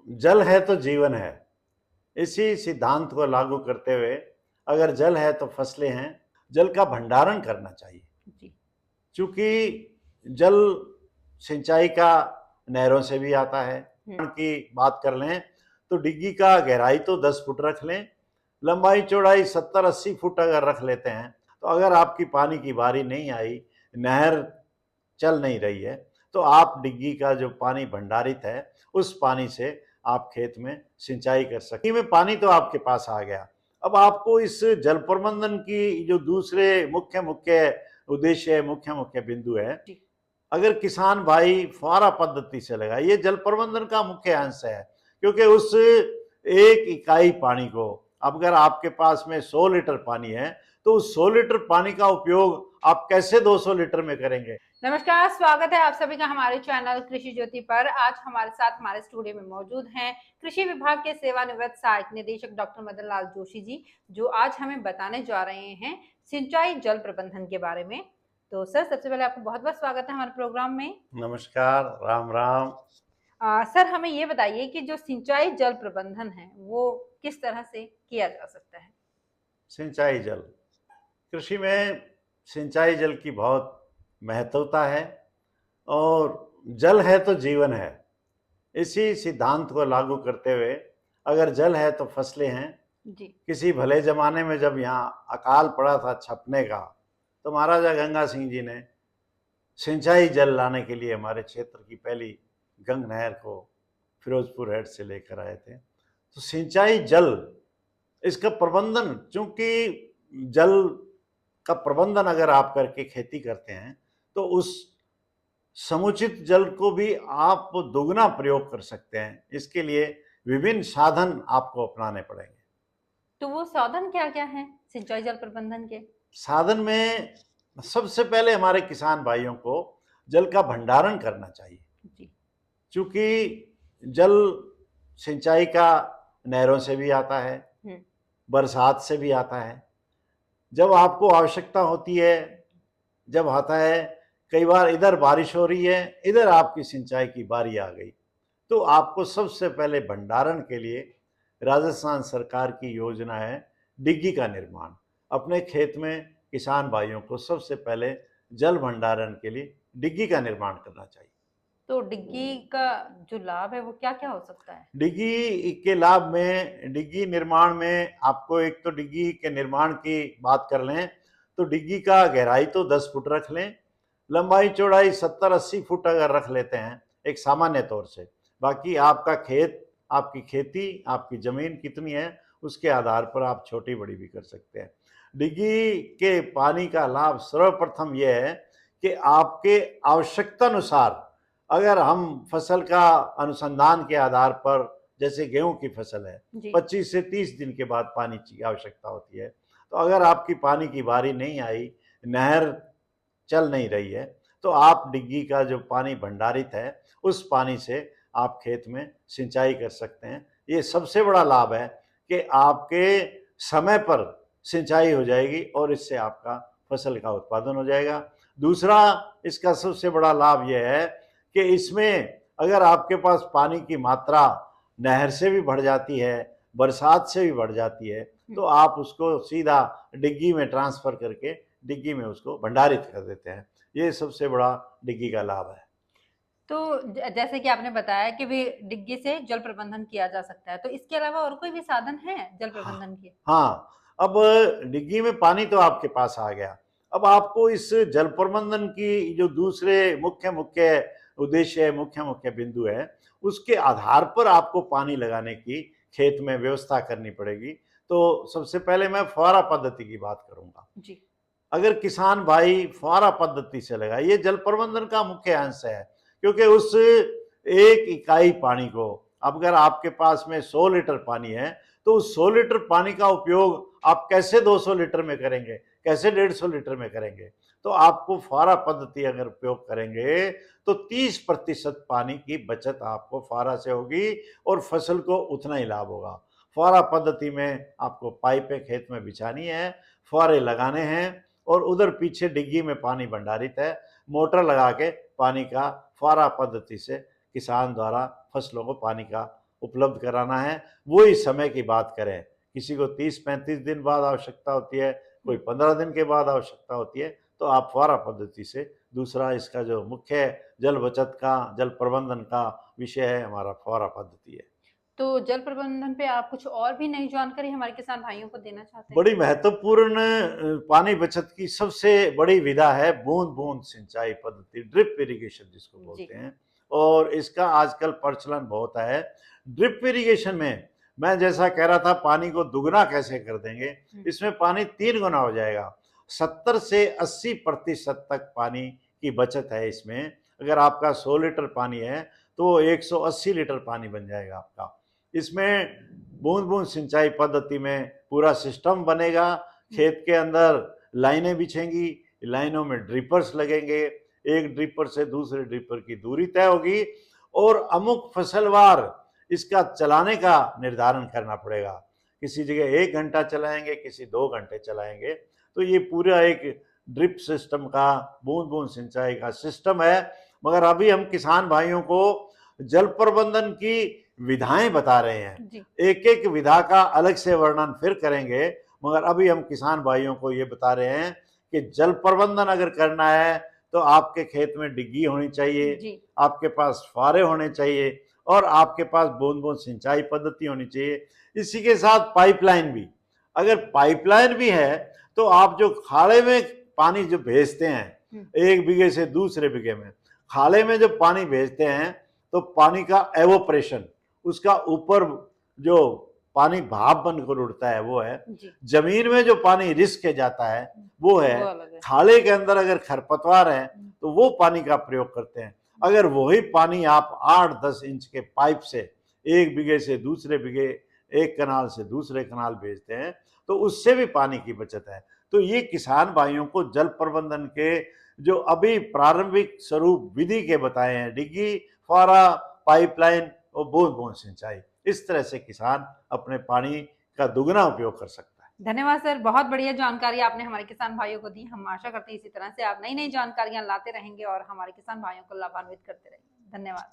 जल है तो जीवन है, इसी सिद्धांत को लागू करते हुए अगर जल है तो फसलें हैं, जल का भंडारण करना चाहिए। जी। चूंकि जल सिंचाई का नहरों से भी आता है। की बात कर लें तो डिग्गी का गहराई तो 10 फुट रख लें, लंबाई चौड़ाई 70-80 फुट अगर रख लेते हैं, तो अगर आपकी पानी की बारी नहीं आई, नहर चल नहीं रही है, तो आप डिग्गी का जो पानी भंडारित है उस पानी से आप खेत में सिंचाई कर सकते हैं। पानी तो आपके पास आ गया, अब आपको इस जल प्रबंधन की जो दूसरे मुख्य मुख्य उद्देश्य, मुख्य मुख्य बिंदु है, जी। अगर किसान भाई फुहारा पद्धति से लगाए, ये जल प्रबंधन का मुख्य अंश है। क्योंकि उस एक इकाई पानी को, अब अगर आपके पास में 100 लीटर पानी है, तो उस 100 लीटर पानी का उपयोग आप कैसे 200 लीटर में करेंगे। नमस्कार, स्वागत है आप सभी का हमारे चैनल कृषि ज्योति पर। आज हमारे साथ हमारे स्टूडियो में मौजूद हैं कृषि विभाग के सेवानिवृत्त सहायक निदेशक डॉक्टर मदन लाल जोशी जी, जो आज हमें बताने जा रहे हैं सिंचाई जल प्रबंधन के बारे में। तो सर, सबसे पहले आपको बहुत बहुत स्वागत है हमारे प्रोग्राम में। नमस्कार, राम राम। सर, हमें ये बताइए कि जो सिंचाई जल प्रबंधन है वो किस तरह से किया जा सकता है। सिंचाई जल, कृषि में सिंचाई जल की बहुत महत्वता है, और जल है तो जीवन है, इसी सिद्धांत को लागू करते हुए अगर जल है तो फसलें हैं। जी। किसी भले जमाने में जब यहाँ अकाल पड़ा था छपने का, तो महाराजा गंगा सिंह जी ने सिंचाई जल लाने के लिए हमारे क्षेत्र की पहली गंग नहर को फिरोजपुर हेड से लेकर आए थे। तो सिंचाई जल, इसका प्रबंधन, चूंकि जल का प्रबंधन अगर आप करके खेती करते हैं, तो उस समुचित जल को भी आप दोगुना प्रयोग कर सकते हैं। इसके लिए विभिन्न साधन आपको अपनाने पड़ेंगे। तो वो साधन क्या क्या है सिंचाई जल प्रबंधन के। साधन में सबसे पहले हमारे किसान भाइयों को जल का भंडारण करना चाहिए। जी। चूंकि जल सिंचाई का नहरों से भी आता है, बरसात से भी आता है। जब आपको आवश्यकता होती है, जब आता है, कई बार इधर बारिश हो रही है, इधर आपकी सिंचाई की बारी आ गई, तो आपको सबसे पहले भंडारण के लिए राजस्थान सरकार की योजना है डिग्गी का निर्माण। अपने खेत में किसान भाइयों को सबसे पहले जल भंडारण के लिए डिग्गी का निर्माण करना चाहिए। तो डिग्गी का जो लाभ है वो क्या क्या हो सकता है। डिग्गी के लाभ में, डिग्गी निर्माण में आपको, एक तो डिग्गी के निर्माण की बात कर लें तो डिग्गी का गहराई तो 10 फुट रख लें, लंबाई चौड़ाई 70-80 फुट अगर रख लेते हैं एक सामान्य तौर से। बाकी आपका खेत, आपकी खेती, आपकी ज़मीन कितनी है उसके आधार पर आप छोटी बड़ी भी कर सकते हैं। डिग्गी के पानी का लाभ सर्वप्रथम यह है कि आपके आवश्यकता अनुसार, अगर हम फसल का अनुसंधान के आधार पर, जैसे गेहूं की फसल है, 25 से 30 दिन के बाद पानी की आवश्यकता होती है, तो अगर आपकी पानी की बारी नहीं आई, नहर चल नहीं रही है, तो आप डिग्गी का जो पानी भंडारित है उस पानी से आप खेत में सिंचाई कर सकते हैं। ये सबसे बड़ा लाभ है कि आपके समय पर सिंचाई हो जाएगी और इससे आपका फसल का उत्पादन हो जाएगा। दूसरा, इसका सबसे बड़ा लाभ यह है कि इसमें अगर आपके पास पानी की मात्रा नहर से भी बढ़ जाती है, बरसात से भी बढ़ जाती है, तो आप उसको सीधा डिग्गी में ट्रांसफर करके डिग्गी में उसको भंडारित कर देते हैं। ये सबसे बड़ा डिग्गी का लाभ है। तो जैसे कि आपने बताया कि भी डिग्गी से जल प्रबंधन किया जा सकता है, तो इसके अलावा और कोई भी साधन है जल प्रबंधन के। हाँ, अब डिग्गी में पानी तो आपके पास आ गया, अब आपको इस जल प्रबंधन की जो दूसरे मुख्य मुख्य उद्देश्य, मुख्य मुख्य बिंदु है, उसके आधार पर आपको पानी लगाने की खेत में व्यवस्था करनी पड़ेगी। तो सबसे पहले मैं फुहारा पद्धति की बात करूंगा। जी। अगर किसान भाई फुहारा पद्धति से लगाए, ये जल प्रबंधन का मुख्य अंश है। क्योंकि उस एक इकाई पानी को, अब अगर आपके पास में 100 लीटर पानी है, तो उस 100 लीटर पानी का उपयोग आप कैसे 200 लीटर में करेंगे, कैसे 150 लीटर में करेंगे। तो आपको फुहारा पद्धति अगर उपयोग करेंगे तो 30% पानी की बचत आपको फुहारा से होगी और फसल को उतना ही लाभ होगा। फुहारा पद्धति में आपको पाइपें खेत में बिछानी है, फुहारे लगाने हैं, और उधर पीछे डिग्गी में पानी भंडारित है, मोटर लगा के पानी का फुहारा पद्धति से किसान द्वारा फसलों को पानी का उपलब्ध कराना है, वो ही समय की बात करें। किसी को 30-35 दिन बाद आवश्यकता होती है, कोई 15 दिन के बाद आवश्यकता होती है, तो आप फुहारा पद्धति से। दूसरा इसका जो मुख्य जल बचत का, जल प्रबंधन का विषय है, हमारा फुहारा पद्धति है। तो जल प्रबंधन पे आप कुछ और भी नई जानकारी हमारे किसान भाइयों को देना चाहते हैं? बड़ी महत्वपूर्ण पानी बचत की सबसे बड़ी विधा है बूंद बूंद सिंचाई पद्धति, ड्रिप इरिगेशन जिसको जी। बोलते हैं, और इसका आजकल प्रचलन बहुत है। ड्रिप इरिगेशन में मैं जैसा कह रहा था, पानी को दुगना कैसे कर देंगे, इसमें पानी 3 गुना हो जाएगा। 70 से 80% तक पानी की बचत है इसमें। अगर आपका 100 लीटर पानी है तो वो 180 लीटर पानी बन जाएगा आपका। इसमें बूंद बूंद सिंचाई पद्धति में पूरा सिस्टम बनेगा। खेत के अंदर लाइनें बिछेंगी, लाइनों में ड्रिपर्स लगेंगे, एक ड्रिपर से दूसरे ड्रिपर की दूरी तय होगी, और अमुक फसलवार इसका चलाने का निर्धारण करना पड़ेगा। किसी जगह 1 घंटा चलाएंगे, किसी 2 घंटे चलाएंगे। तो ये पूरा एक ड्रिप सिस्टम का, बूंद बूंद सिंचाई का सिस्टम है। मगर अभी हम किसान भाइयों को जल प्रबंधन की विधाएं बता रहे हैं। जी। एक एक विधा का अलग से वर्णन फिर करेंगे, मगर अभी हम किसान भाइयों को ये बता रहे हैं कि जल प्रबंधन अगर करना है तो आपके खेत में डिग्गी होनी चाहिए, जी। आपके पास फुहारे होने चाहिए, और आपके पास बूंद बूंद सिंचाई पद्धति होनी चाहिए। इसी के साथ पाइपलाइन भी। अगर पाइपलाइन भी है तो आप जो खाड़े में पानी जो भेजते हैं, एक बीघे से दूसरे बीघे में, खाले में जो पानी भेजते हैं, तो पानी का एवोपरेशन, उसका ऊपर जो पानी भाप बनकर उड़ता है वो है। जी। जमीन में जो पानी रिस के जाता है वो वो है। अलग है। खाले के अंदर अगर खरपतवार है तो वो पानी का प्रयोग करते हैं। अगर वही पानी आप 8-10 इंच के पाइप से एक बीघे से दूसरे बीघे, एक कनाल से दूसरे कनाल भेजते हैं, तो उससे भी पानी की बचत है। तो ये किसान भाइयों को जल प्रबंधन के जो अभी प्रारंभिक स्वरूप विधि के बताए हैं, डिग्गी, फुहारा, पाइपलाइन और बूंद बूंद सिंचाई, इस तरह से किसान अपने पानी का दुगना उपयोग कर सकता है। धन्यवाद सर, बहुत बढ़िया जानकारी आपने हमारे किसान भाइयों को दी। हम आशा करते हैं इसी तरह से आप नई नई जानकारियां लाते रहेंगे और हमारे किसान भाइयों को लाभान्वित करते रहेंगे। धन्यवाद।